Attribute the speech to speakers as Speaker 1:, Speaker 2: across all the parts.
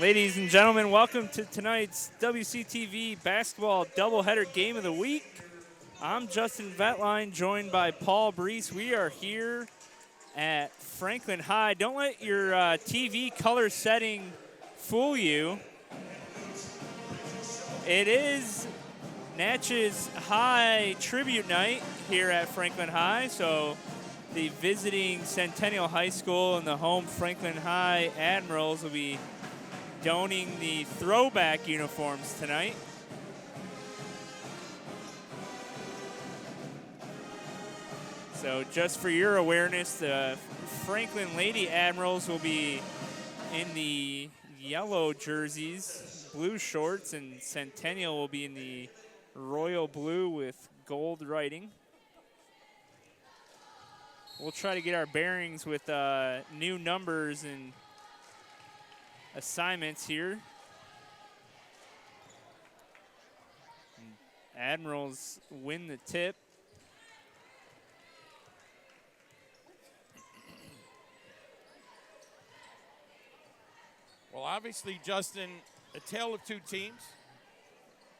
Speaker 1: Ladies and gentlemen, welcome to tonight's WCTV basketball doubleheader game of the week. I'm Justin Ventline, joined by Paul Breece. We are here at Franklin High. Don't let your TV color setting fool you. It is Natchez High tribute night here at Franklin High, so the visiting Centennial High School and the home Franklin High Admirals will be donning the throwback uniforms tonight. So just for your awareness, the Franklin Lady Admirals will be in the yellow jerseys, blue shorts, and Centennial will be in the royal blue with gold writing. We'll try to get our bearings with new numbers and assignments here. Admirals win the tip.
Speaker 2: Well, obviously, Justin, a tale of two teams.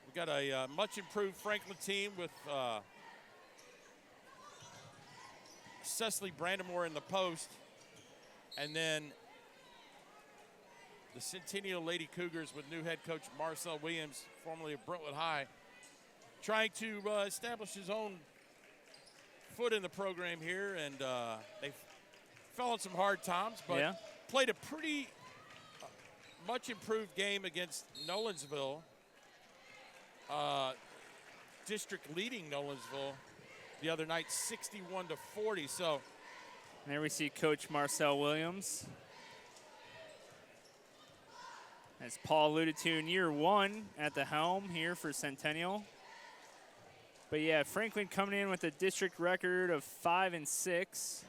Speaker 2: We've got a much improved Franklin team with Cecily Brandamore in the post, and then the Centennial Lady Cougars with new head coach Marcel Williams, formerly of Brentwood High, trying to establish his own foot in the program here, and they fell on some hard times, but played a pretty much improved game against Nolensville, district leading Nolensville the other night, 61-40. So
Speaker 1: there we see Coach Marcel Williams. As Paul alluded to, in year one at the helm here for Centennial. But yeah, Franklin coming in with a district record of 5-6.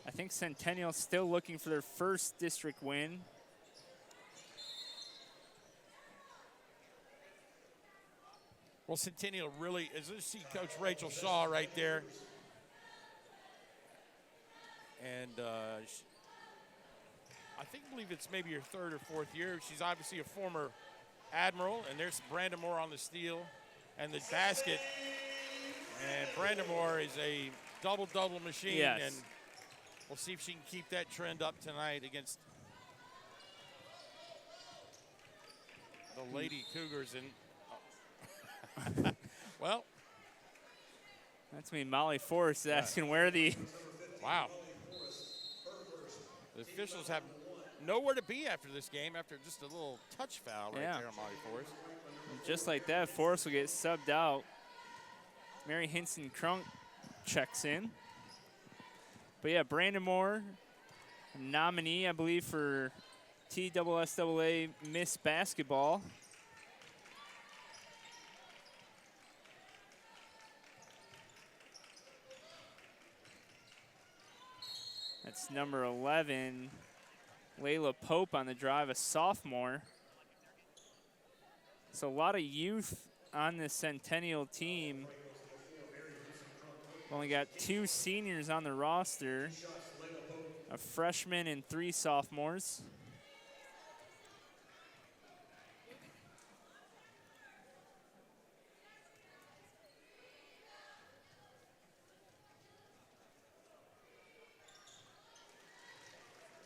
Speaker 1: I think Centennial still looking for their first district win.
Speaker 2: Well, Centennial really, as you see Coach Rachel Shaw right there. And I believe it's maybe her third or fourth year. She's obviously a former Admiral, and there's Brandamore on the steal and the basket. And Brandamore is a double-double machine, and we'll see if she can keep that trend up tonight against the Lady Cougars. And well,
Speaker 1: that's me. Molly Forrest asking where the
Speaker 2: wow. The officials have nowhere to be after this game after just a little touch foul right there on Molly Forrest.
Speaker 1: And just like that, Forrest will get subbed out. Mary Hinson Crunk checks in. But yeah, Brandamore, nominee, I believe, for TSSAA Miss Basketball. That's number 11, Layla Pope on the drive, a sophomore. So a lot of youth on the Centennial team. Only got 2 seniors on the roster, a freshman and 3 sophomores.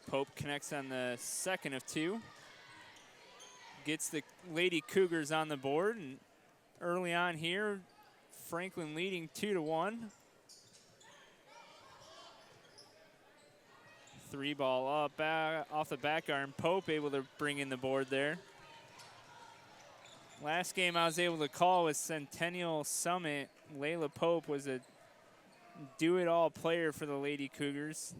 Speaker 1: Pope connects on the second of 2. Gets the Lady Cougars on the board, and early on here, Franklin leading 2-1. 3 ball up, off the back iron. Pope able to bring in the board there. Last game I was able to call was Centennial Summit. Layla Pope was a do-it-all player for the Lady Cougars.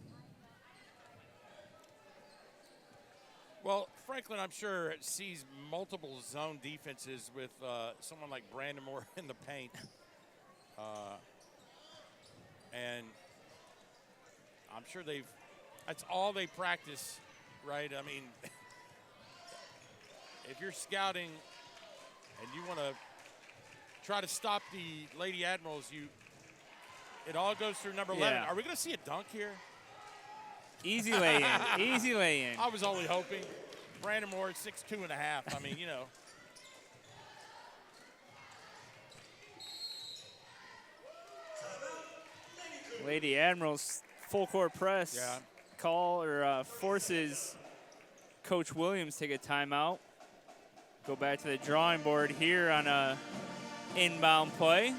Speaker 2: Well, Franklin, I'm sure, sees multiple zone defenses with someone like Brandamore in the paint. And I'm sure that's all they practice, right? I mean, if you're scouting and you want to try to stop the Lady Admirals, it all goes through number 11. Are we going to see a dunk here?
Speaker 1: Easy lay in, easy lay in.
Speaker 2: I was only hoping. Brandon Moore, 6'2.5". I mean, you know.
Speaker 1: Lady Admirals full court press.
Speaker 2: Yeah.
Speaker 1: Call or forces Coach Williams to take a timeout. Go back to the drawing board here on a inbound play.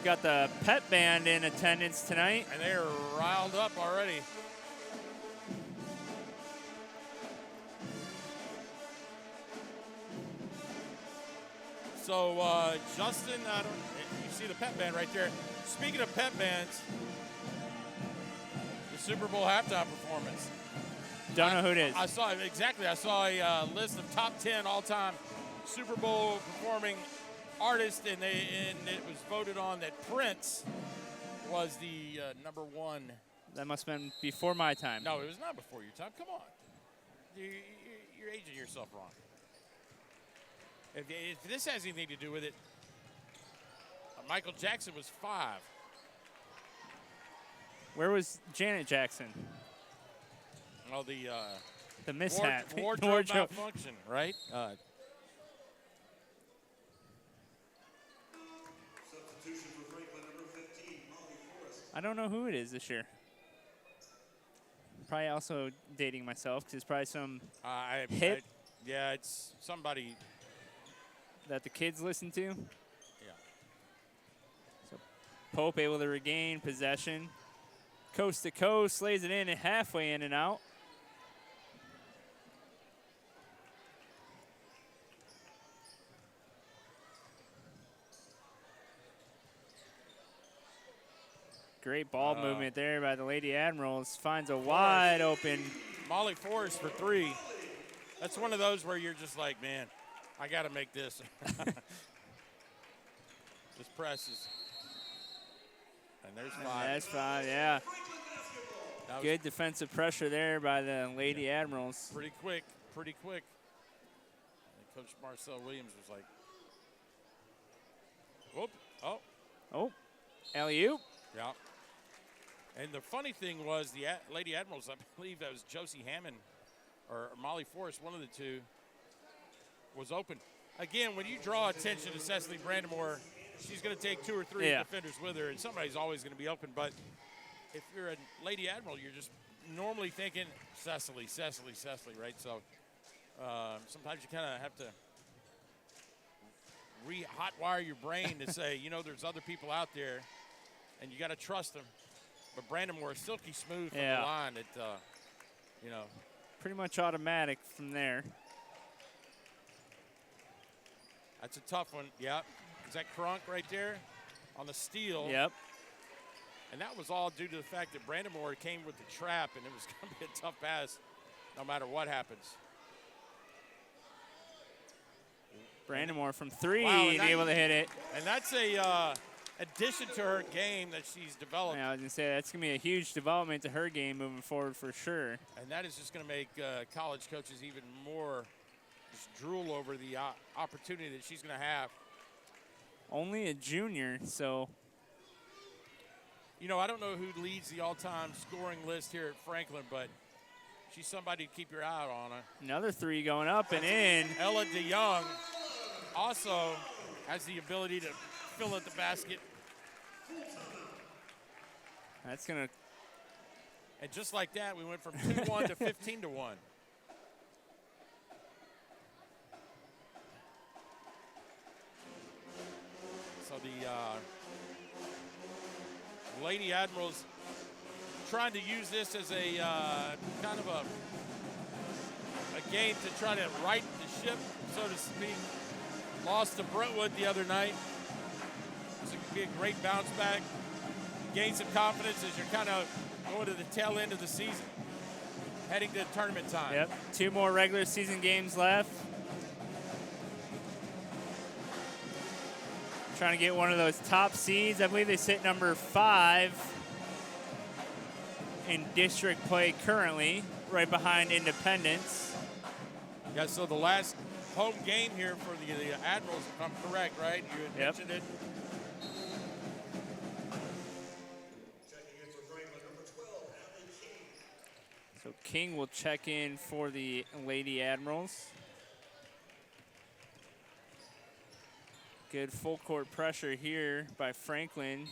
Speaker 1: Got the pep band in attendance tonight.
Speaker 2: And they're riled up already. So, Justin, you see the pep band right there. Speaking of pep bands, the Super Bowl halftime performance.
Speaker 1: Don't know who it is.
Speaker 2: I saw a list of top 10 all-time Super Bowl performing artists, and it was voted on that Prince was the number one.
Speaker 1: That must have been before my time.
Speaker 2: No, it was not before your time. Come on. You're aging yourself wrong. If this has anything to do with it, Michael Jackson was 5.
Speaker 1: Where was Janet Jackson?
Speaker 2: Oh,
Speaker 1: the mishap.
Speaker 2: Wardrobe malfunction, right?
Speaker 1: I don't know who it is this year. Probably also dating myself because it's probably some hit.
Speaker 2: Yeah, it's somebody
Speaker 1: that the kids listen to.
Speaker 2: Yeah.
Speaker 1: So Pope able to regain possession. Coast to coast, lays it in and halfway in and out. Great ball movement there by the Lady Admirals. Finds a wide open.
Speaker 2: Molly Forrest for 3. That's one of those where you're just like, man, I got to make this. This press is. And there's 5.
Speaker 1: And that's 5, yeah. Good defensive pressure there by the Lady Admirals.
Speaker 2: Pretty quick. And Coach Marcel Williams was like, whoop,
Speaker 1: Oh, alley-oop.
Speaker 2: Yeah. And the funny thing was the Lady Admirals, I believe that was Josie Hammond or Molly Forrest, one of the two, was open. Again, when you draw attention to Cecily Brandamore, she's going to take 2 or 3 defenders with her, and somebody's always going to be open. But if you're a Lady Admiral, you're just normally thinking Cecily, right? So sometimes you kind of have to hotwire your brain to say, you know, there's other people out there, and you got to trust them. But Brandamore is silky smooth from the line. It, you know.
Speaker 1: Pretty much automatic from there.
Speaker 2: That's a tough one. Yep. Is that Crunk right there on the steal?
Speaker 1: Yep.
Speaker 2: And that was all due to the fact that Brandamore came with the trap, and it was going to be a tough pass no matter what happens.
Speaker 1: Brandamore from 3
Speaker 2: wow,
Speaker 1: and able to hit it.
Speaker 2: And that's a addition to her game that she's developed.
Speaker 1: Yeah, I was going to say, that's going to be a huge development to her game moving forward for sure.
Speaker 2: And that is just going to make college coaches even more just drool over the opportunity that she's going to have.
Speaker 1: Only a junior, so.
Speaker 2: You know, I don't know who leads the all-time scoring list here at Franklin, but she's somebody to keep your eye on.
Speaker 1: Another 3 going up and in.
Speaker 2: Ella DeYoung also has the ability to fill at the basket.
Speaker 1: That's going to.
Speaker 2: And just like that, we went from 2-1 to 15-1. So the Lady Admirals trying to use this as a kind of a game to try to right the ship, so to speak. Lost to Brentwood the other night. This could be a great bounce back. Gain some confidence as you're kind of going to the tail end of the season, heading to tournament time.
Speaker 1: Yep, 2 more regular season games left. Trying to get one of those top seeds. I believe they sit number 5 in district play currently, right behind Independence.
Speaker 2: Yeah, so the last home game here for the Admirals, if I'm correct, right? You had mentioned it.
Speaker 1: King will check in for the Lady Admirals. Good full court pressure here by Franklin.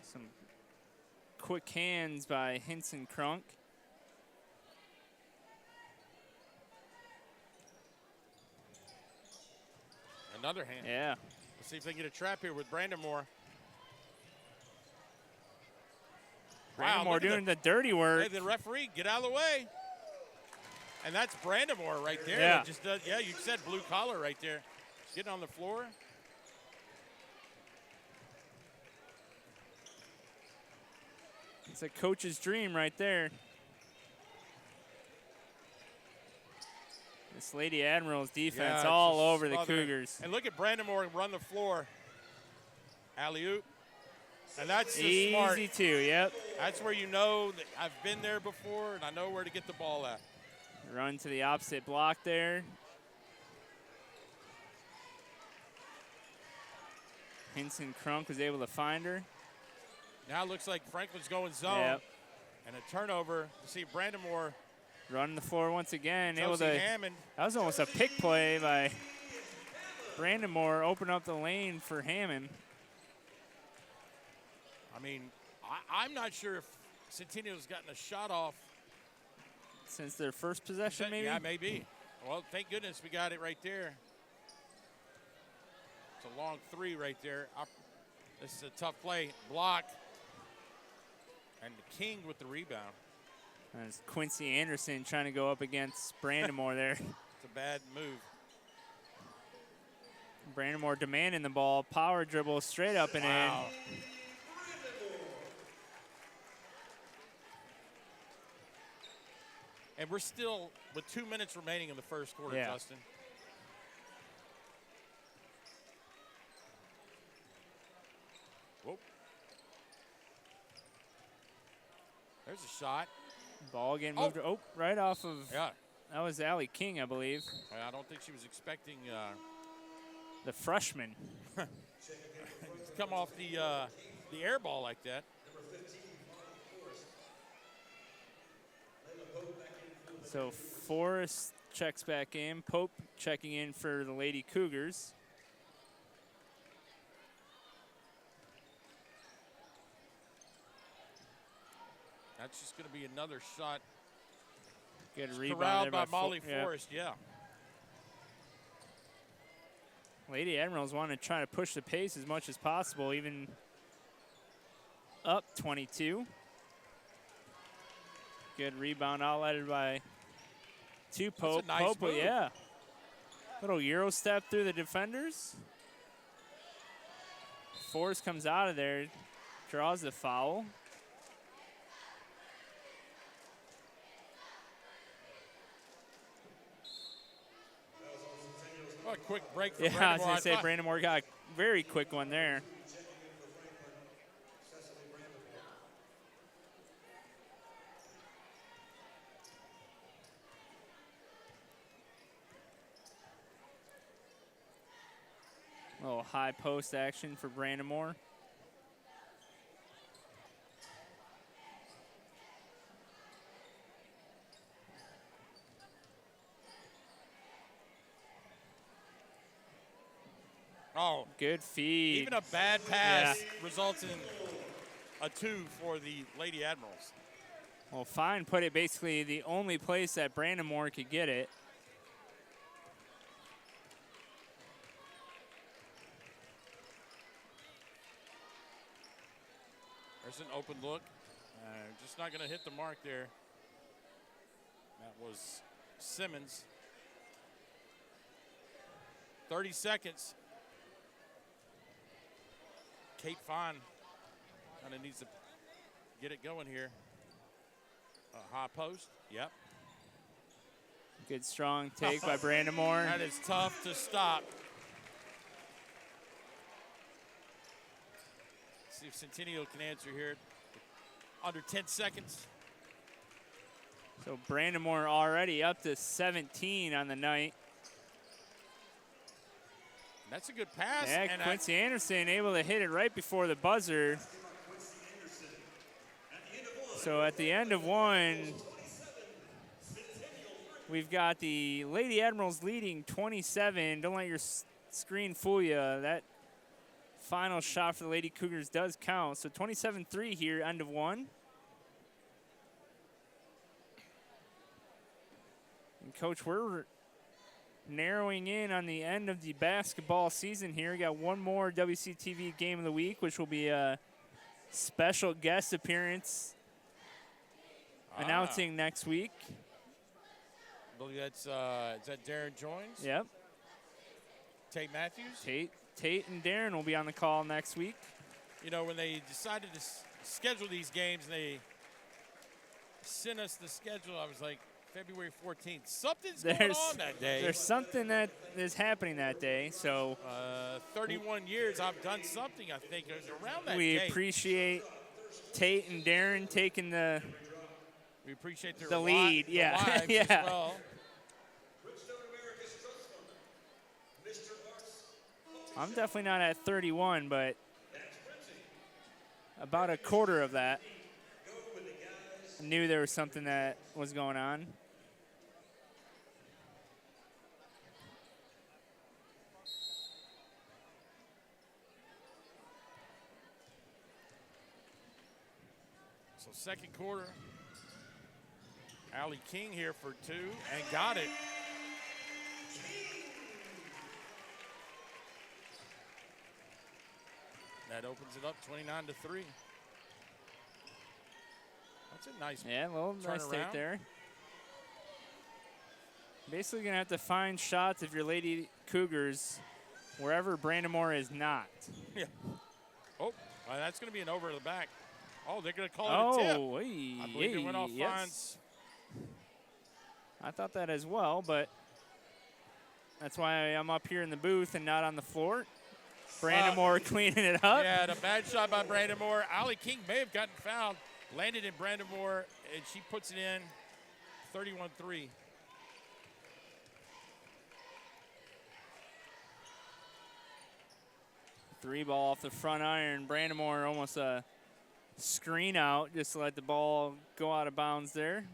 Speaker 1: Some quick hands by Hinson Crunk.
Speaker 2: Another hand.
Speaker 1: Yeah.
Speaker 2: Let's see if they can get a trap here with Brandon Moore.
Speaker 1: Brandon Moore doing the dirty work.
Speaker 2: Hey, the referee, get out of the way. And that's Brandon Moore right there.
Speaker 1: Yeah.
Speaker 2: That just does, yeah, you said blue collar right there. Getting on the floor.
Speaker 1: It's a coach's dream right there. This Lady Admirals defense all over the Cougars.
Speaker 2: And look at Brandon Moore run the floor. Alley-oop. And that's just smart.
Speaker 1: Easy too, yep.
Speaker 2: That's where you know that I've been there before and I know where to get the ball at.
Speaker 1: Run to the opposite block there. Hinson Crunk was able to find her.
Speaker 2: Now it looks like Franklin's going zone.
Speaker 1: Yep.
Speaker 2: And a turnover. You see Brandon Moore
Speaker 1: running the floor once again. Able
Speaker 2: Chelsea
Speaker 1: to,
Speaker 2: Hammond.
Speaker 1: That was almost a pick play by Brandon Moore. Open up the lane for Hammond.
Speaker 2: I mean, I'm not sure if Centennial's gotten a shot off.
Speaker 1: Since their first possession, maybe?
Speaker 2: Yeah, maybe. Well, thank goodness we got it right there. It's a long three right there. This is a tough play. Block. And the King with the rebound.
Speaker 1: That's Quincy Anderson trying to go up against Brandon Moore there.
Speaker 2: It's a bad move.
Speaker 1: Brandon Moore demanding the ball. Power dribble straight up and in.
Speaker 2: And we're still with 2 minutes remaining in the first quarter,
Speaker 1: Yeah.
Speaker 2: Justin. Whoa. There's a shot.
Speaker 1: Ball getting moved. Oh, right off of.
Speaker 2: Yeah.
Speaker 1: That was Allie King, I believe.
Speaker 2: I don't think she was expecting
Speaker 1: the freshman.
Speaker 2: to come off the air ball like that.
Speaker 1: So Forrest checks back in. Pope checking in for the Lady Cougars.
Speaker 2: That's just going to be another shot.
Speaker 1: Good rebound
Speaker 2: corralled
Speaker 1: there
Speaker 2: by Molly Forrest, yeah.
Speaker 1: Lady Admirals want to try to push the pace as much as possible, even up 22. Good rebound outletted by Pope.
Speaker 2: That's a nice move.
Speaker 1: Yeah. Little Euro step through the defenders. Forrest comes out of there, draws the foul.
Speaker 2: What a quick break for
Speaker 1: Brandon
Speaker 2: Moore.
Speaker 1: I was going to say Brandon Moore got a very quick one there. A little high post action for Brandon Moore.
Speaker 2: Oh,
Speaker 1: good feed.
Speaker 2: Even a bad pass results in a 2 for the Lady Admirals.
Speaker 1: Well, Fine put it basically the only place that Brandon Moore could get it.
Speaker 2: There's an open look. Just not going to hit the mark there. That was Simmons. 30 seconds. Kate Fine kind of needs to get it going here. High post. Yep.
Speaker 1: Good strong take by Brandon Moore.
Speaker 2: That is tough to stop. See if Centennial can answer here. Under 10 seconds.
Speaker 1: So Brandon Moore already up to 17 on the night.
Speaker 2: That's a good pass.
Speaker 1: Yeah,
Speaker 2: and
Speaker 1: Quincy Anderson able to hit it right before the buzzer. So at the end of one, we've got the Lady Admirals leading 27. Don't let your screen fool you. That final shot for the Lady Cougars does count. So 27-3 here, end of one. And Coach, we're narrowing in on the end of the basketball season here. We got one more WCTV Game of the Week, which will be a special guest appearance announcing next week.
Speaker 2: I believe that's is that Darren Joins?
Speaker 1: Yep.
Speaker 2: Tate Matthews?
Speaker 1: Tate and Darren will be on the call next week.
Speaker 2: You know, when they decided to schedule these games, they sent us the schedule. I was like, February 14th. Something's going on that day.
Speaker 1: There's something that is happening that day. So
Speaker 2: 31 years, I've done something, I think. It was around that
Speaker 1: we
Speaker 2: date.
Speaker 1: appreciate Tate and Darren taking the lead.
Speaker 2: Yeah. Lives
Speaker 1: yeah.
Speaker 2: As well.
Speaker 1: I'm definitely not at 31, but about a quarter of that. I knew there was something that was going on.
Speaker 2: So second quarter, Allie King here for two and got it. That opens it up 29-3. That's a nice
Speaker 1: little nice take there. Basically going to have to find shots if your Lady Cougars wherever Brandon is not.
Speaker 2: Yeah. Oh, that's going to be an over the back. Oh, they're going to call it a tip. I believe it went off fines.
Speaker 1: I thought that as well, but that's why I'm up here in the booth and not on the floor. Brandon cleaning it up.
Speaker 2: Yeah, a bad shot by Brandon. Allie King may have gotten fouled. Landed in Brandon, and she puts it in 31-3.
Speaker 1: Three ball off the front iron. Brandon almost a screen out just to let the ball go out of bounds there.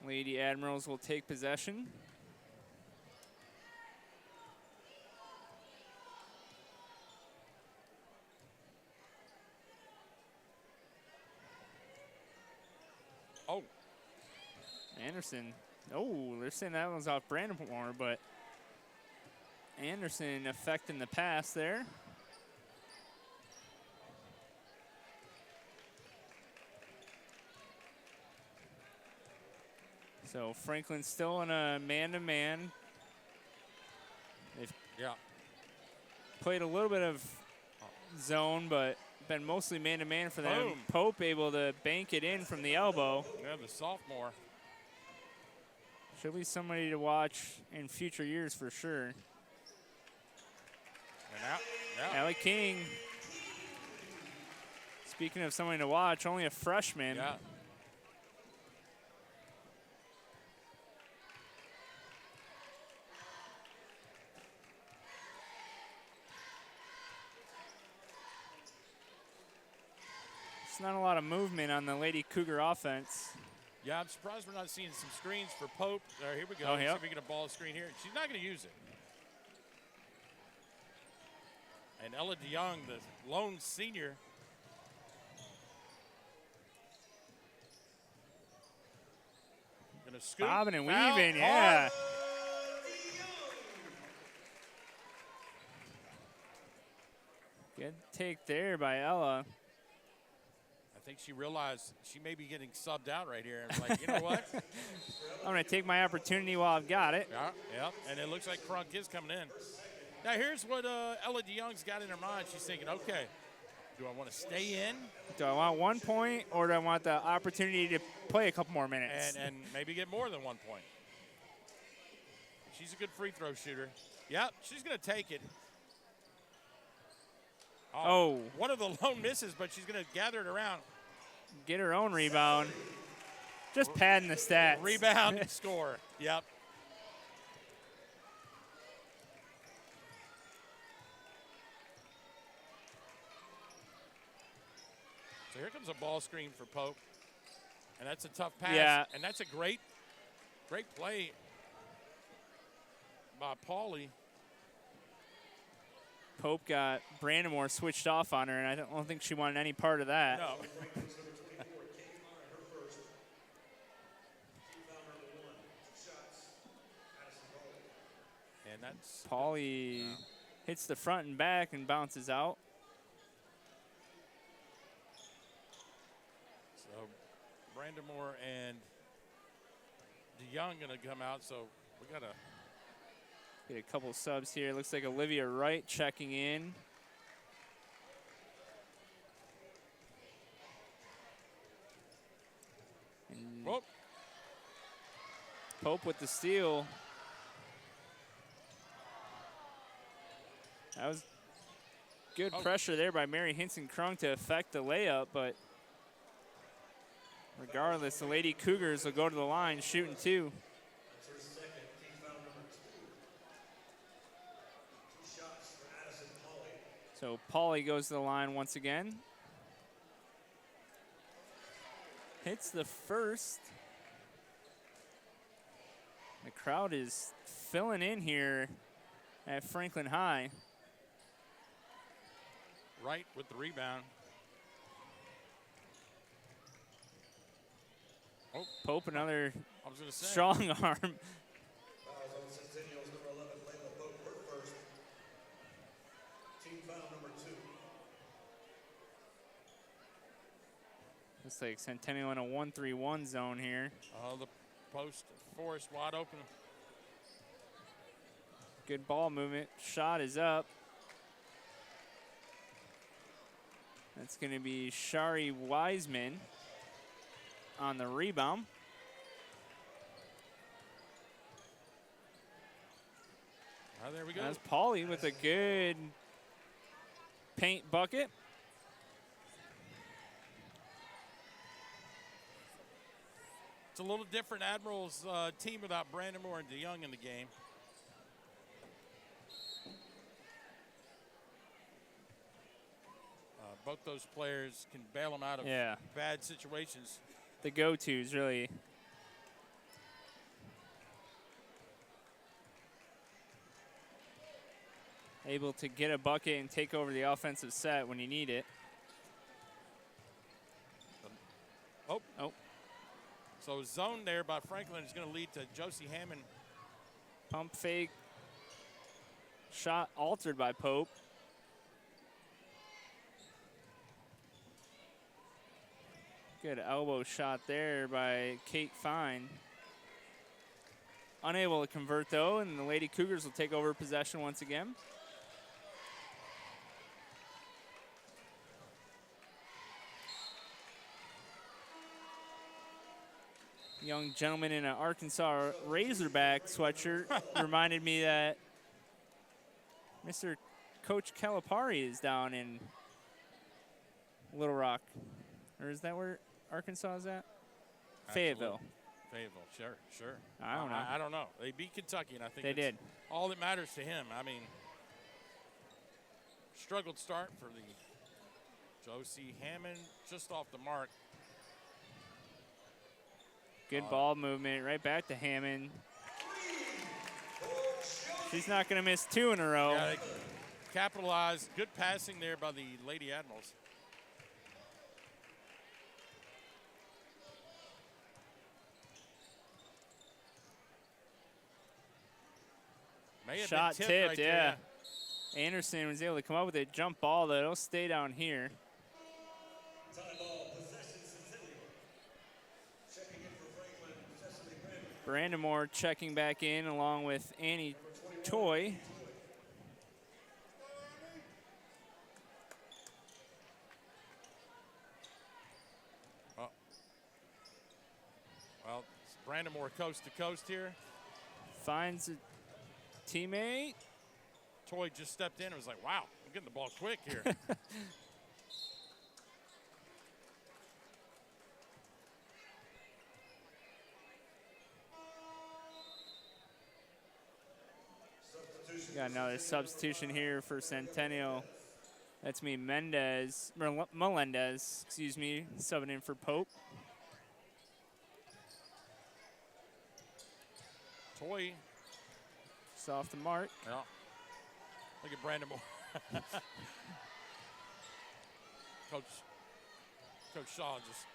Speaker 1: Lady Admirals will take possession.
Speaker 2: Oh.
Speaker 1: Anderson. Oh, they're saying that one's off Brandon, but Anderson affecting the pass there. So Franklin's still in a man-to-man. They've played a little bit of zone, but been mostly man-to-man for them.
Speaker 2: Boom.
Speaker 1: Pope able to bank it in from the elbow.
Speaker 2: Yeah, the sophomore.
Speaker 1: Should be somebody to watch in future years for sure.
Speaker 2: And out.
Speaker 1: Allie King, speaking of somebody to watch, only a freshman.
Speaker 2: Yeah.
Speaker 1: It's not a lot of movement on the Lady Cougar offense.
Speaker 2: Yeah, I'm surprised we're not seeing some screens for Pope. Here we go.
Speaker 1: Oh,
Speaker 2: See
Speaker 1: yep.
Speaker 2: if we get a ball screen here. She's not going to use it. And Ella DeYoung, the lone senior. Going to scoop.
Speaker 1: Bobbing and
Speaker 2: foul,
Speaker 1: weaving,
Speaker 2: hard.
Speaker 1: yeah. Good take there by Ella.
Speaker 2: I think she realized she may be getting subbed out right here. And like, you know what?
Speaker 1: I'm going to take my opportunity while I've got it.
Speaker 2: Yeah. And it looks like Crunk is coming in. Now, here's what Ella DeYoung's got in her mind. She's thinking, okay, do I want to stay in?
Speaker 1: Do I want 1 point, or do I want the opportunity to play a couple more minutes?
Speaker 2: And maybe get more than 1 point. She's a good free throw shooter. Yep, she's going to take it.
Speaker 1: Oh.
Speaker 2: One of the lone misses, but she's going to gather it around.
Speaker 1: Get her own rebound. Just padding the stats.
Speaker 2: Rebound and score. Yep. was a ball screen for Pope. And that's a tough pass.
Speaker 1: Yeah.
Speaker 2: And that's a great play by Pauly.
Speaker 1: Pope got Brandamore switched off on her, and I don't think she wanted any part of that.
Speaker 2: No. And that's
Speaker 1: Pauly hits the front and back and bounces out.
Speaker 2: So Brandamore and DeYoung going to come out, so we got to
Speaker 1: get a couple subs here. Looks like Olivia Wright checking in. And
Speaker 2: Whoop.
Speaker 1: Pope with the steal. That was good pressure there by Mary Hinson-Krung to affect the layup, but regardless, the Lady Cougars will go to the line shooting 2. So Pauly goes to the line once again. Hits the first. The crowd is filling in here at Franklin High.
Speaker 2: Right with the rebound. Oh,
Speaker 1: Pope, another
Speaker 2: I was gonna say.
Speaker 1: strong arm.
Speaker 3: Fouls on Centennial's number 11, Bayleigh Pope, her first. Team foul number 2.
Speaker 1: Looks like Centennial in a 1-3-1 zone here.
Speaker 2: Oh, the post, Forrest wide open.
Speaker 1: Good ball movement. Shot is up. That's going to be Shari Wiseman on the rebound.
Speaker 2: There we go.
Speaker 1: That's Pauly with a good paint bucket.
Speaker 2: It's a little different Admirals team without Brandamore and DeYoung in the game. Both those players can bail them out of bad situations.
Speaker 1: The go-tos, really. Able to get a bucket and take over the offensive set when you need it. Oh.
Speaker 2: So zone there by Franklin is going to lead to Josie Hammond.
Speaker 1: Pump fake. Shot altered by Pope. Good elbow shot there by Kate Fine. Unable to convert, though, and the Lady Cougars will take over possession once again. Young gentleman in an Arkansas Razorback sweatshirt reminded me that Mr. Coach Calipari is down in Little Rock. Or is that where Arkansas is at? Fayetteville.
Speaker 2: Fayetteville, sure.
Speaker 1: I don't know.
Speaker 2: I don't know. They beat Kentucky, and I think
Speaker 1: they did.
Speaker 2: All that matters to him. I mean, struggled start for the Josie Hammond, just off the mark.
Speaker 1: Good ball movement, right back to Hammond. She's not going to miss 2 in a row.
Speaker 2: Yeah, capitalized. Good passing there by the Lady Admirals.
Speaker 1: Shot tipped,
Speaker 2: right
Speaker 1: yeah. Anderson was able to come up with a jump ball that will stay down here.
Speaker 3: Time ball, possession, Centennial. Checking in for Franklin, Cecily
Speaker 1: Brandamore checking back in along with Annie Toy.
Speaker 2: Well, Brandamore coast to coast here.
Speaker 1: Finds a teammate.
Speaker 2: Toy just stepped in and was like, wow, I'm getting the ball quick here.
Speaker 1: Got another substitution here for Centennial. That's me, Melendez, excuse me, subbing in for Pope.
Speaker 2: Toy.
Speaker 1: It's off the mark.
Speaker 2: Yeah. Look at Brandon Moore. Coach Shaw just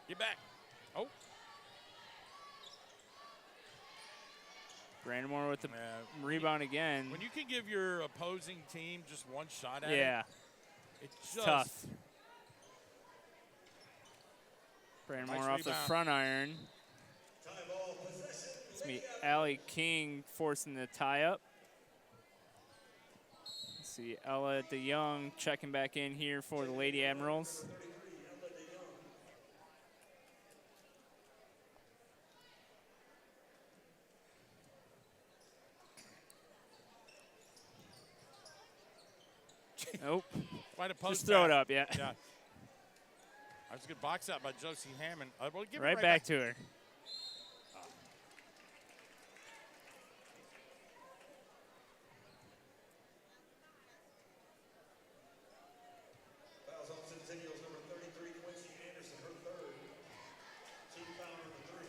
Speaker 2: get back. Oh.
Speaker 1: Brandon Moore with the rebound again.
Speaker 2: When you can give your opposing team just one shot at
Speaker 1: yeah.
Speaker 2: it, it's just
Speaker 1: tough. Brandon Moore off the front iron. It's me, Allie King forcing the tie up. Let's see, Ella DeYoung checking back in here for the Lady Admirals. Nope.
Speaker 2: Quite a post.
Speaker 1: Just throw it up, yeah.
Speaker 2: Yeah. That was a good box out by Josie Hammond. Well, give it
Speaker 1: right back to her.
Speaker 3: Fouls on Centennial's number 33, Quincy Anderson, her third. Team foul number 3.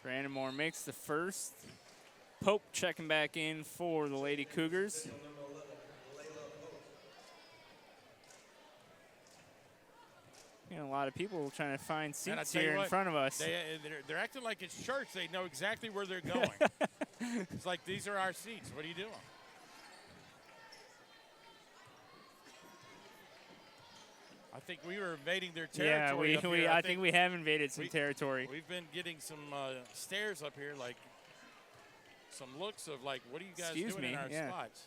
Speaker 1: Brandon Moore makes the first. Pope checking back in for the Lady Cougars. A lot of people trying to find seats here in front of us.
Speaker 2: They're acting like it's church. They know exactly where they're going. It's like, these are our seats. What are you doing? I think we were invading their territory.
Speaker 1: Yeah, I think we have invaded some territory.
Speaker 2: We've been getting some stares up here, like some looks of like, what are you guys doing in our spots?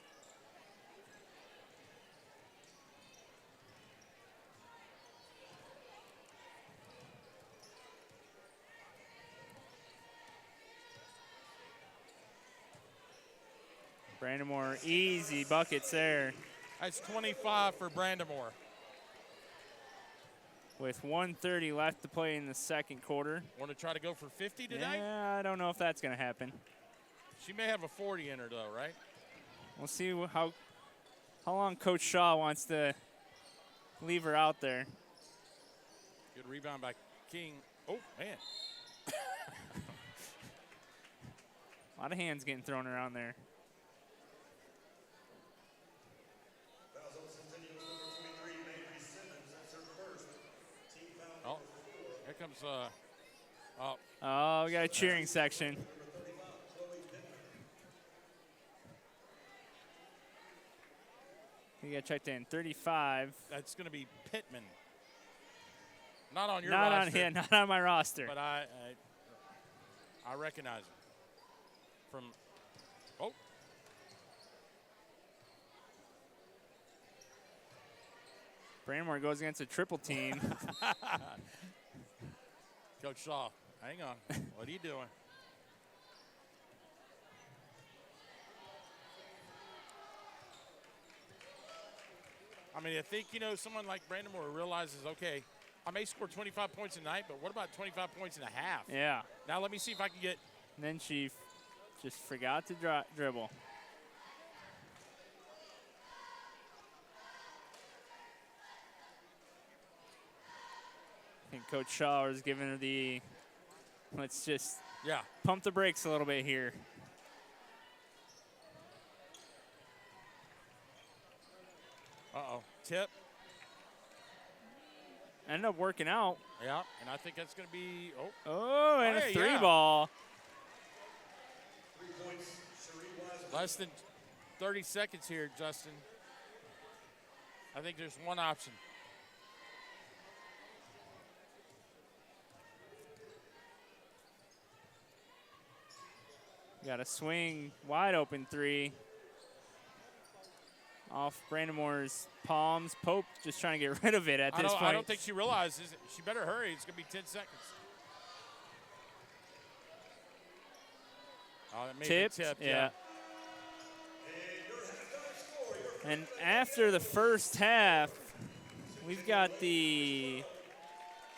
Speaker 1: Brandon Moore, easy buckets there.
Speaker 2: That's 25 for Brandon Moore.
Speaker 1: With 1:30 left to play in the second quarter.
Speaker 2: Want to try to go for 50 tonight?
Speaker 1: Yeah, I don't know if that's going to happen.
Speaker 2: She may have a 40 in her, though, right?
Speaker 1: We'll see how long Coach Shaw wants to leave her out there.
Speaker 2: Good rebound by King. Oh, man.
Speaker 1: A lot of hands getting thrown around there.
Speaker 2: Oh, here comes
Speaker 1: Oh, we got a cheering section. You got checked in. 35.
Speaker 2: That's going to be Pittman. Not on your roster.
Speaker 1: Not on my roster.
Speaker 2: But I recognize him from. Oh.
Speaker 1: Brandon Moore goes against a triple team.
Speaker 2: Coach Shaw, hang on. What are you doing? I mean, I think, someone like Brandon Moore realizes, okay, I may score 25 points a night, but what about 25 points and a half?
Speaker 1: Yeah.
Speaker 2: Now let me see if I can get.
Speaker 1: And then she just forgot to dribble. I think Coach Shaw is giving her the, let's just pump the brakes a little bit here.
Speaker 2: Uh-oh. Tip.
Speaker 1: Ended up working out.
Speaker 2: Yeah, and I think that's going to be,
Speaker 1: and a three ball.
Speaker 3: 3 points, Cherie Wise.
Speaker 2: Less than 30 seconds here, Justin. I think there's one option.
Speaker 1: Got a swing, wide open three. Off Brandon Moore's palms. Pope just trying to get rid of it at this point.
Speaker 2: I don't think she realizes it. She better hurry. It's going to be 10 seconds. Oh, that made it tipped.
Speaker 1: Yeah. And after the first half, we've got the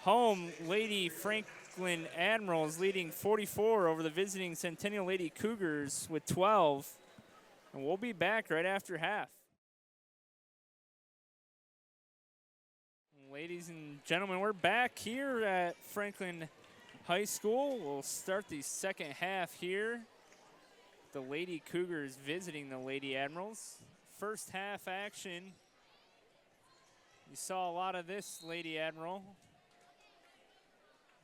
Speaker 1: home Lady Franklin Admirals leading 44 over the visiting Centennial Lady Cougars with 12. And we'll be back right after half. Ladies and gentlemen, we're back here at Franklin High School. We'll start the second half here. The Lady Cougars visiting the Lady Admirals. First half action. You saw a lot of this Lady Admiral.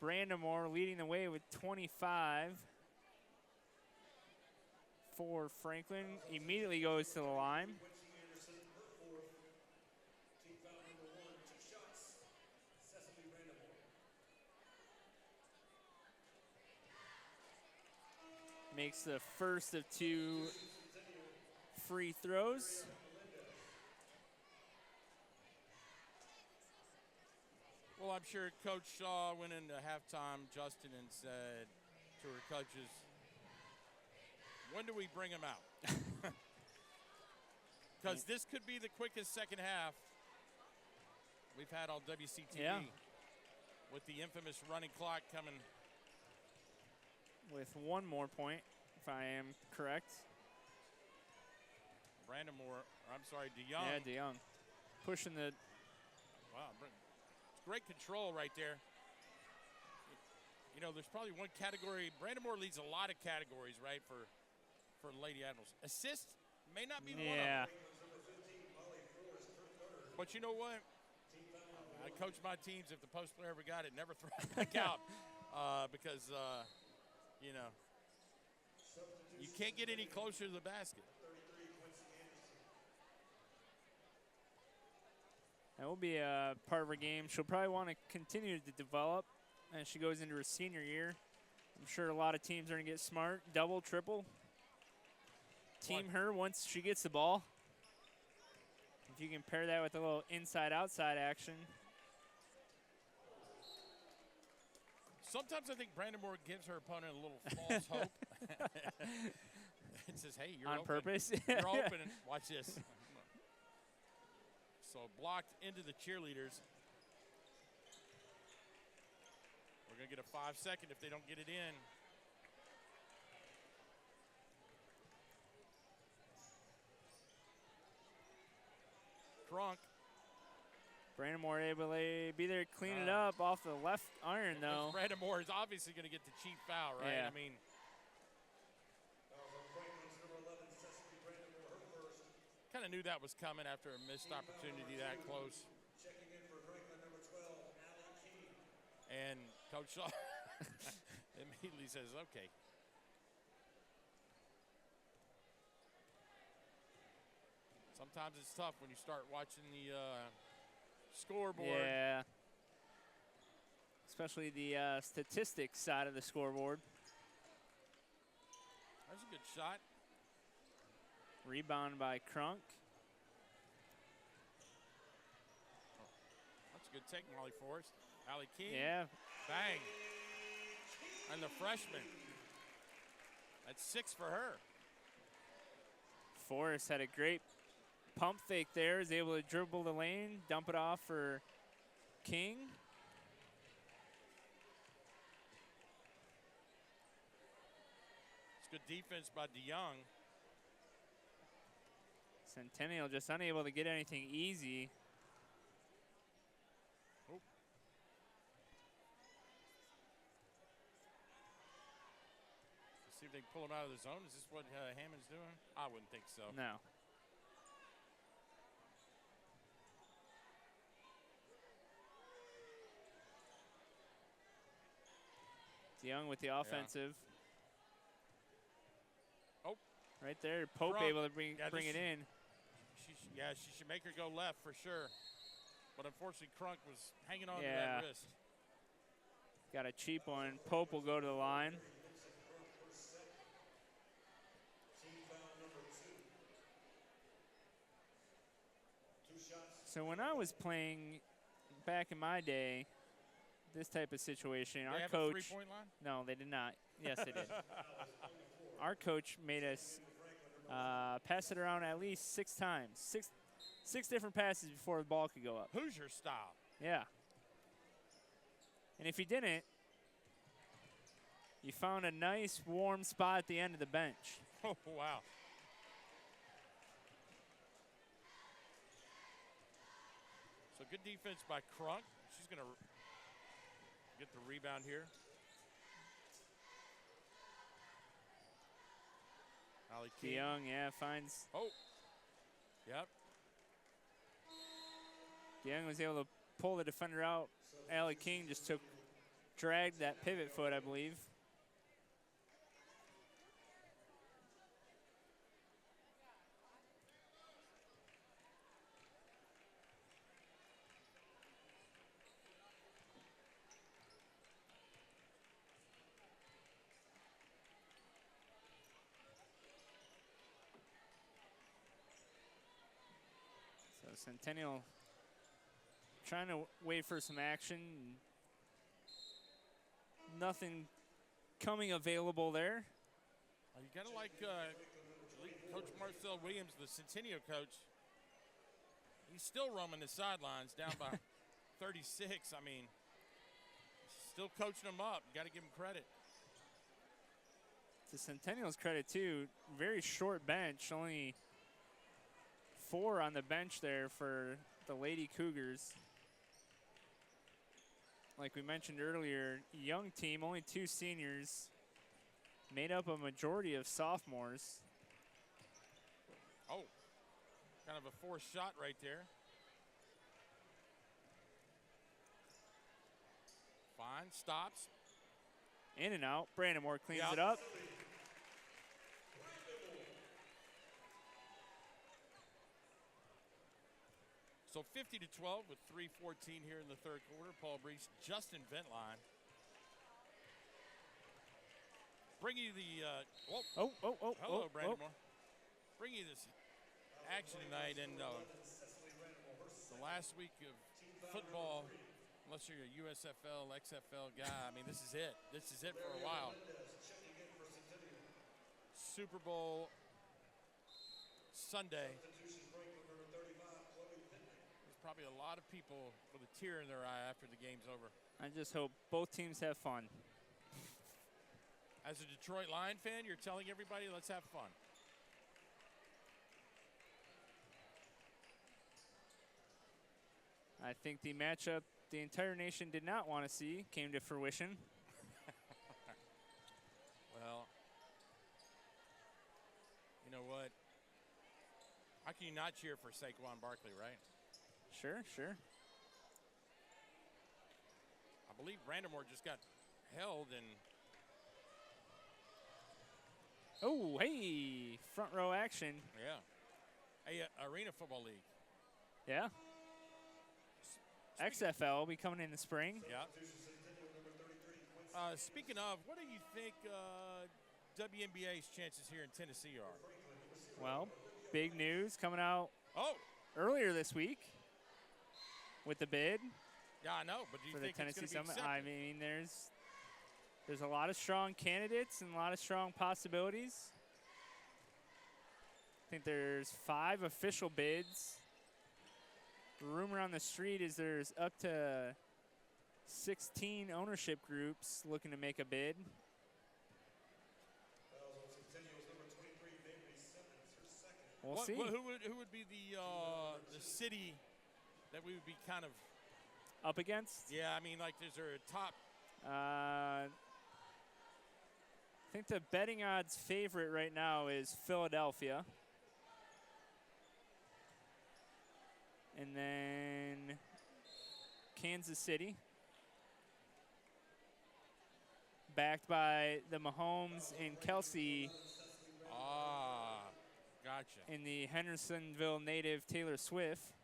Speaker 1: Brandamore leading the way with 25 for Franklin. Immediately goes to the line. Makes the first of 2 free throws.
Speaker 2: Well, I'm sure Coach Shaw went into halftime, Justin, and said to her coaches, when do we bring him out? Because this could be the quickest second half we've had on WCTV.
Speaker 1: Yeah.
Speaker 2: With the infamous running clock coming.
Speaker 1: With 1 more point, if I am correct.
Speaker 2: DeYoung.
Speaker 1: Yeah, DeYoung. Pushing the.
Speaker 2: Wow, great control right there. You know, there's probably one category. Brandamore leads a lot of categories, right, for Lady Admirals. Assist may not be one of them.
Speaker 1: Yeah.
Speaker 2: But you know what? I coach my teams. If the post player ever got it, never throw it back out because, you know, you can't get any closer to the basket.
Speaker 1: That will be a part of her game. She'll probably want to continue to develop as she goes into her senior year. I'm sure a lot of teams are going to get smart, double, triple. Team her once she gets the ball. If you can pair that with a little inside-outside action.
Speaker 2: Sometimes I think Brandamore gives her opponent a little false hope. It says, hey, you're
Speaker 1: on
Speaker 2: open.
Speaker 1: Purpose.
Speaker 2: You're open. Watch this. So blocked into the cheerleaders. We're going to get a 5-second if they don't get it in. Crunk.
Speaker 1: Brandamore able to be there, clean it up off the left iron, though.
Speaker 2: Brandamore is obviously going to get the cheap foul, right?
Speaker 1: Yeah.
Speaker 2: I mean, kind of knew that was coming after a missed opportunity that close.
Speaker 3: Checking in for Franklin, number 12, Allie King.
Speaker 2: And Coach Shaw immediately says, okay. Sometimes it's tough when you start watching the scoreboard.
Speaker 1: Yeah. Especially the statistics side of the scoreboard.
Speaker 2: That's a good shot.
Speaker 1: Rebound by Crunk.
Speaker 2: That's a good take, Molly Forrest. Allie King.
Speaker 1: Yeah.
Speaker 2: Bang. And the freshman. That's 6 for her.
Speaker 1: Forrest had a great pump fake there. Is able to dribble the lane, dump it off for King.
Speaker 2: It's good defense by DeYoung.
Speaker 1: Centennial just unable to get anything easy.
Speaker 2: Oh. See if they can pull him out of the zone. Is this what Hammond's doing? I wouldn't think so.
Speaker 1: No. DeYoung with the offensive.
Speaker 2: Oh.
Speaker 1: Right there, Pope
Speaker 2: Crunk.
Speaker 1: able to bring it in.
Speaker 2: She should make her go left for sure. But unfortunately, Crunk was hanging on to
Speaker 1: Yeah.
Speaker 2: that wrist.
Speaker 1: Got a cheap one. Pope will go to the line. So when I was playing back in my day, this type of situation,
Speaker 2: They
Speaker 1: our
Speaker 2: have
Speaker 1: coach.
Speaker 2: a three-point line?
Speaker 1: No, they did not. Yes, they did. Our coach made us pass it around at least 6 times. Six different passes before the ball could go up.
Speaker 2: Hoosier style.
Speaker 1: Yeah. And if you didn't, you found a nice warm spot at the end of the bench.
Speaker 2: Oh, wow. good defense by Crunk. She's going to get the rebound here. Allie King.
Speaker 1: DeYoung, yeah, finds.
Speaker 2: Oh. Yep.
Speaker 1: DeYoung was able to pull the defender out. Allie King just dragged that pivot foot, I believe. So Centennial trying to wait for some action. Nothing coming available there.
Speaker 2: You got to like Coach Marcel Williams, the Centennial coach. He's still roaming the sidelines down by 36. I mean, still coaching them up. Got to give him credit.
Speaker 1: To Centennial's credit, too, very short bench. Only 4 on the bench there for the Lady Cougars. Like we mentioned earlier, young team, only 2 seniors, made up a majority of sophomores.
Speaker 2: Oh, kind of a forced shot right there. Fine, stops.
Speaker 1: In and out. Brandon cleans it up.
Speaker 2: So 50-12 with 3:14 here in the third quarter. Paul Breece, Justin Ventline. Bring you the, hello, Brandon Moore. Bring you this action tonight, and the last week of football, unless you're a USFL, XFL guy, I mean, this is it. This is it for a while. Super Bowl Sunday. Probably a lot of people with a tear in their eye after the game's over.
Speaker 1: I just hope both teams have fun.
Speaker 2: As a Detroit Lion fan, you're telling everybody, let's have fun.
Speaker 1: I think the matchup the entire nation did not want to see came to fruition.
Speaker 2: Well, you know what? How can you not cheer for Saquon Barkley, right?
Speaker 1: Sure.
Speaker 2: I believe Brandamore just got held and.
Speaker 1: Oh, hey, front row action.
Speaker 2: Yeah. Hey, Arena Football League.
Speaker 1: Yeah. XFL will be coming in the spring.
Speaker 2: Yeah. Speaking of, what do you think WNBA's chances here in Tennessee are?
Speaker 1: Well, big news coming out
Speaker 2: Oh.
Speaker 1: earlier this week with the bid.
Speaker 2: Yeah, I know, but do you
Speaker 1: for
Speaker 2: think
Speaker 1: the Tennessee
Speaker 2: it's going to be
Speaker 1: Summit? I mean, there's a lot of strong candidates and a lot of strong possibilities. I think there's 5 official bids. The rumor on the street is there's up to 16 ownership groups looking to make a bid. We'll see.
Speaker 2: Who would be the city that we would be kind of
Speaker 1: up against?
Speaker 2: Yeah, I mean, like, is there a top?
Speaker 1: I think the betting odds favorite right now is Philadelphia. And then Kansas City. Backed by the Mahomes and Kelsey.
Speaker 2: Ah, gotcha.
Speaker 1: In the Hendersonville native Taylor Swift.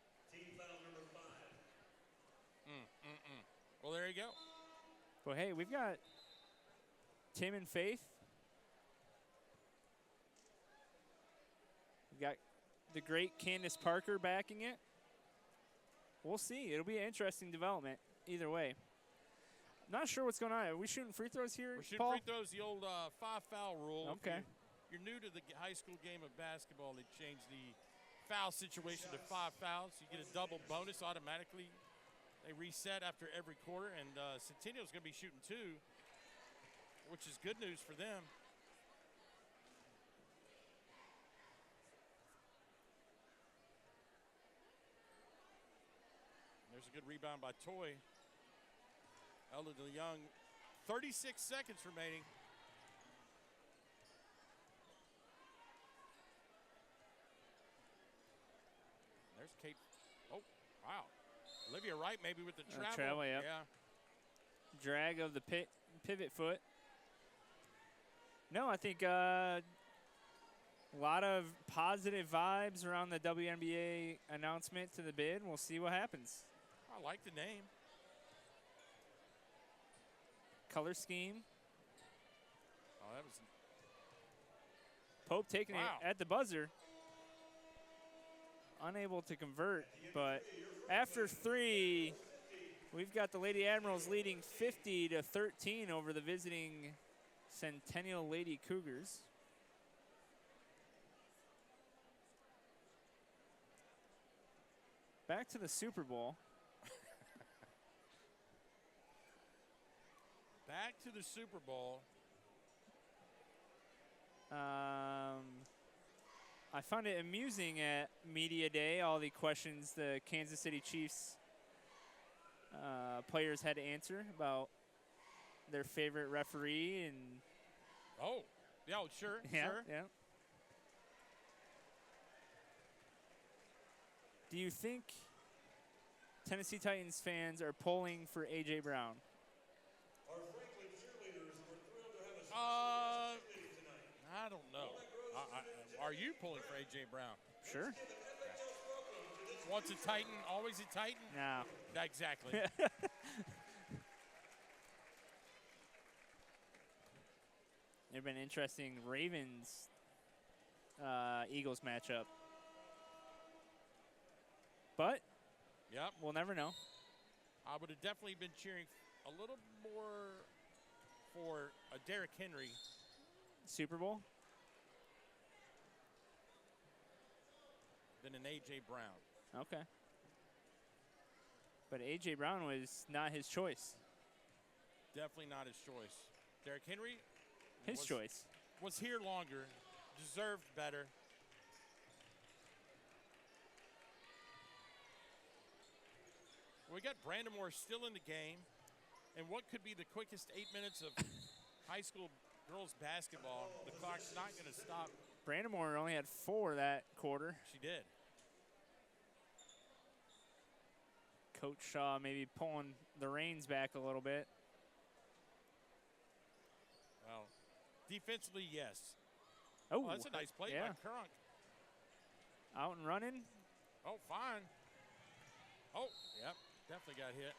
Speaker 2: Well, there you go.
Speaker 1: Well, hey, we've got Tim and Faith. We've got the great Candace Parker backing it. We'll see. It'll be an interesting development either way. Not sure what's going on. Are we shooting free throws here,
Speaker 2: We're shooting
Speaker 1: Paul?
Speaker 2: free throws, the old 5-foul rule.
Speaker 1: Okay.
Speaker 2: If you're new to the high school game of basketball, they changed the foul situation to 5 fouls. You get a double bonus automatically. They reset after every quarter, and Centennial's going to be shooting 2, which is good news for them. There's a good rebound by Toy. Elder DeYoung, 36 seconds remaining. There's Kate. Oh, wow. Olivia Wright maybe with the travel.
Speaker 1: Yep.
Speaker 2: Yeah.
Speaker 1: Drag of the pivot foot. No, I think a lot of positive vibes around the WNBA announcement to the bid. We'll see what happens.
Speaker 2: I like the name.
Speaker 1: Color scheme.
Speaker 2: Oh, that was.
Speaker 1: Pope taking
Speaker 2: Wow.
Speaker 1: it at the buzzer. Unable to convert, but after 3, we've got the Lady Admirals leading 50-13 over the visiting Centennial Lady Cougars. Back to the Super Bowl.
Speaker 2: Back to the Super Bowl.
Speaker 1: I found it amusing at Media Day, all the questions the Kansas City Chiefs players had to answer about their favorite referee and
Speaker 2: Oh, yeah, sure,
Speaker 1: yeah,
Speaker 2: sure.
Speaker 1: yeah. Do you think Tennessee Titans fans are pulling for A.J. Brown?
Speaker 3: Our Franklin cheerleaders were thrilled to have a special guest tonight.
Speaker 2: I don't know. Are you pulling for A.J. Brown?
Speaker 1: Sure.
Speaker 2: Once a Titan, always a Titan?
Speaker 1: No.
Speaker 2: Exactly.
Speaker 1: There've been interesting Ravens Eagles matchup. But
Speaker 2: Yep.
Speaker 1: we'll never know.
Speaker 2: I would have definitely been cheering a little more for a Derrick Henry.
Speaker 1: Super Bowl?
Speaker 2: Than an A.J. Brown.
Speaker 1: Okay. But A.J. Brown was not his choice.
Speaker 2: Definitely not his choice. Derrick Henry
Speaker 1: His choice.
Speaker 2: was here longer, deserved better. We got Brandamore still in the game, and what could be the quickest 8 minutes of high school girls basketball? The clock's not going to stop.
Speaker 1: Brandamore only had 4 that quarter.
Speaker 2: She did.
Speaker 1: Coach Shaw maybe pulling the reins back a little bit.
Speaker 2: Well, defensively, yes.
Speaker 1: Oh,
Speaker 2: That's a nice play
Speaker 1: yeah.
Speaker 2: by Crunk.
Speaker 1: Out and running.
Speaker 2: Oh, fine. Oh, yep, definitely got hit.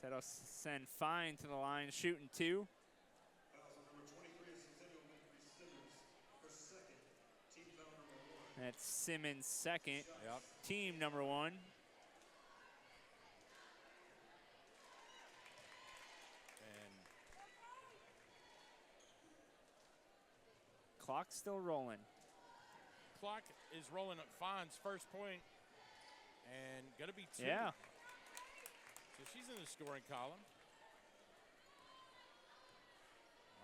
Speaker 1: That'll send Fine to the line, shooting 2.
Speaker 3: Number 23 is Centennial Simmons for second. Team foul number 1.
Speaker 1: That's Simmons' second.
Speaker 2: Yep.
Speaker 1: Team number 1.
Speaker 2: And
Speaker 1: Clock's still rolling.
Speaker 2: clock is rolling at Fine's first point, and going to be 2.
Speaker 1: Yeah.
Speaker 2: So she's in the scoring column.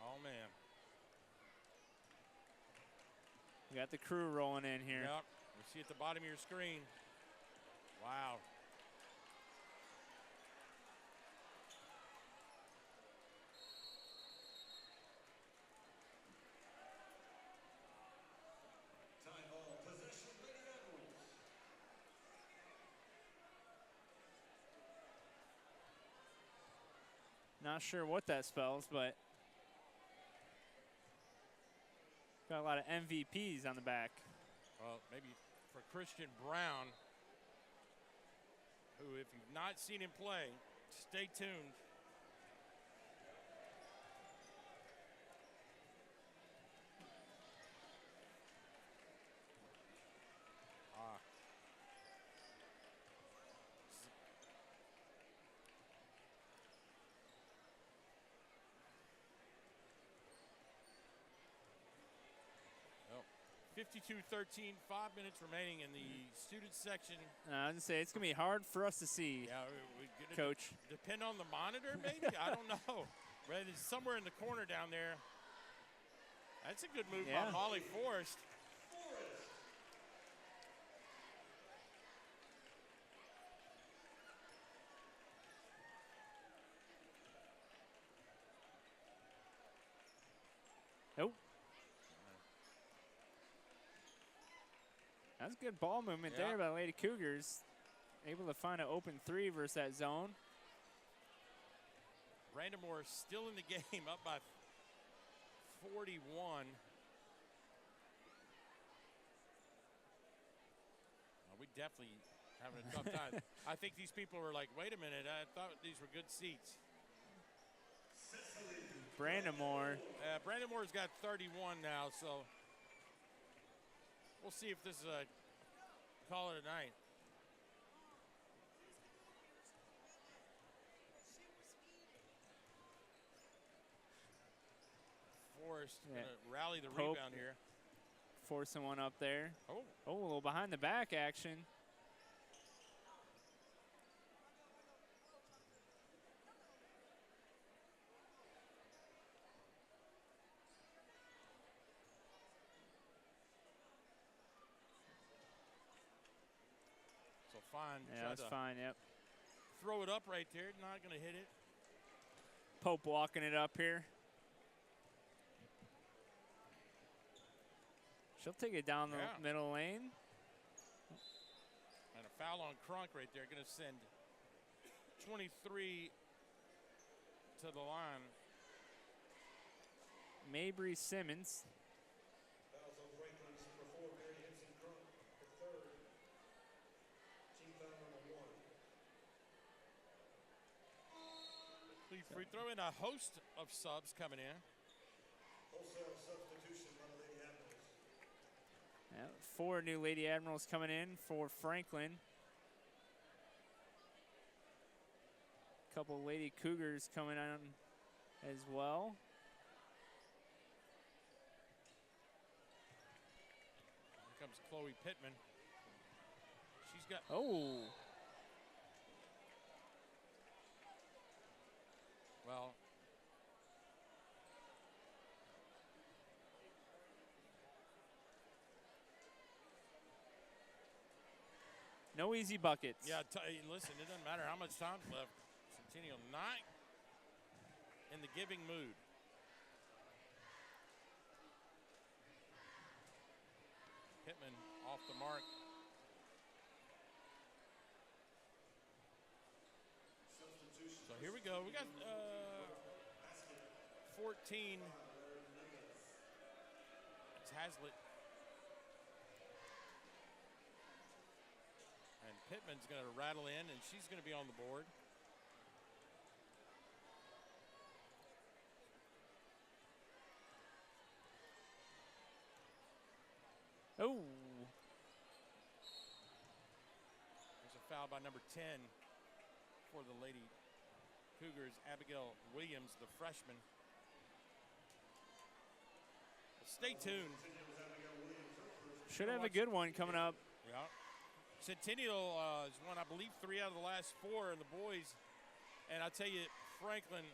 Speaker 2: Oh, man.
Speaker 1: We got the crew rolling in here.
Speaker 2: Yep. You see at the bottom of your screen. Wow.
Speaker 3: Time ball, possession, Lady Admirals.
Speaker 1: Not sure what that spells, but got a lot of MVPs on the back.
Speaker 2: Well, maybe for Christian Brown, who, if you've not seen him play, stay tuned. Ah. Well, 52-13, 5 minutes remaining in the student section.
Speaker 1: I was going to say, it's going to be hard for us to see,
Speaker 2: Yeah, we're gonna
Speaker 1: Coach.
Speaker 2: depend on the monitor, maybe? I don't know. But it's somewhere in the corner down there. That's a good move
Speaker 1: Yeah.
Speaker 2: by Molly Forrest.
Speaker 1: Nope. That's good ball movement there by the Lady Cougars. Able to find an open three versus that zone.
Speaker 2: Brandamore still in the game, up by 41. We definitely having a tough time. I think these people were like, wait a minute, I thought these were good seats.
Speaker 1: Brandamore.
Speaker 2: Brandamore's got 31 now, so we'll see if this is a call it a night. Forrest gonna rally the
Speaker 1: Pope
Speaker 2: rebound here.
Speaker 1: Forcing one up there.
Speaker 2: Oh,
Speaker 1: a little behind the back action.
Speaker 2: So fine.
Speaker 1: Yeah, that's fine, yep.
Speaker 2: Throw it up right there, not gonna hit it.
Speaker 1: Pope walking it up here. She'll take it down the middle lane.
Speaker 2: And a foul on Crunk right there. Going to send 23 to the line.
Speaker 1: Mabry Simmons.
Speaker 3: Fouls on Franklin's number 4, Mary Henson Crunk, the third. Team foul number 1.
Speaker 2: Free throw in a host of subs coming in.
Speaker 3: Wholesale substitution by the Lady Admirals.
Speaker 1: Yeah, 4 new Lady Admirals coming in for Franklin. Couple Lady Cougars coming on as well.
Speaker 2: Here comes Chloe Pittman. She's got.
Speaker 1: Oh.
Speaker 2: Well.
Speaker 1: No easy buckets.
Speaker 2: Yeah, listen, it doesn't matter how much time's left. Centennial not in the giving mood. Pittman off the mark. So here we go. We got 14. It's Hazlitt. And Pittman's going to rattle in, and she's going to be on the board.
Speaker 1: Oh.
Speaker 2: There's a foul by number 10 for the Lady Cougars, Abigail Williams, the freshman. Stay tuned.
Speaker 1: Should have a good one coming up.
Speaker 2: Yeah. Centennial has won, I believe, 3 out of the last 4 in the boys. And I tell you, Franklin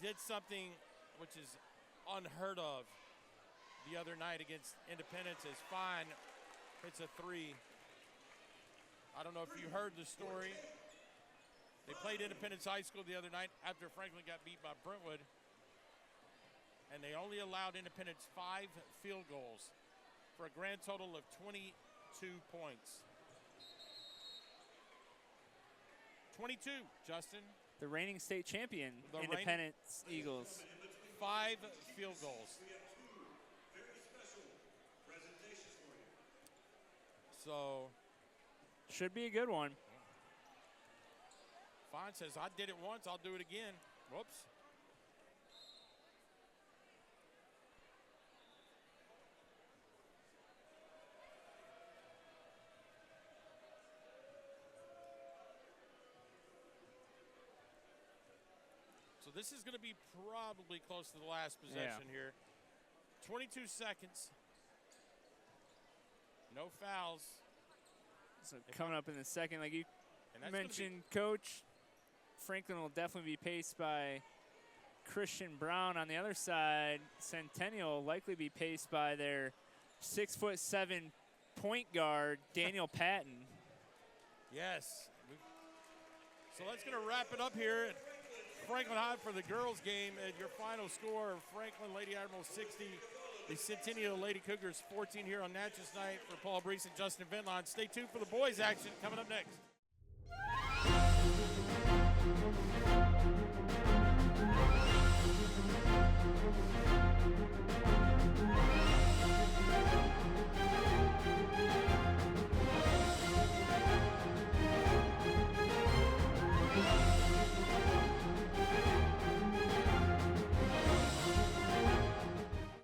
Speaker 2: did something which is unheard of the other night against Independence as Fine hits a 3. I don't know if you heard the story. They played Independence High School the other night after Franklin got beat by Brentwood. And they only allowed Independence 5 field goals for a grand total of 22 points. 22, Justin.
Speaker 1: The reigning state champion, Independence Eagles.
Speaker 2: 5 field goals. So.
Speaker 1: Should be a good one.
Speaker 2: Fine says, I did it once, I'll do it again. Whoops. So this is going to be probably close to the last possession here. 22 seconds. No fouls.
Speaker 1: So coming up in the second, like you mentioned, Coach, Franklin will definitely be paced by Christian Brown. On the other side, Centennial will likely be paced by their 6'7" point guard, Daniel Patton.
Speaker 2: Yes. So that's going to wrap it up here. Franklin High for the girls game. And your final score, Franklin Lady Admiral 60, the Centennial Lady Cougars 14 here on Natchez Night. For Paul Breece and Justin Ventline. Stay tuned for the boys action coming up next.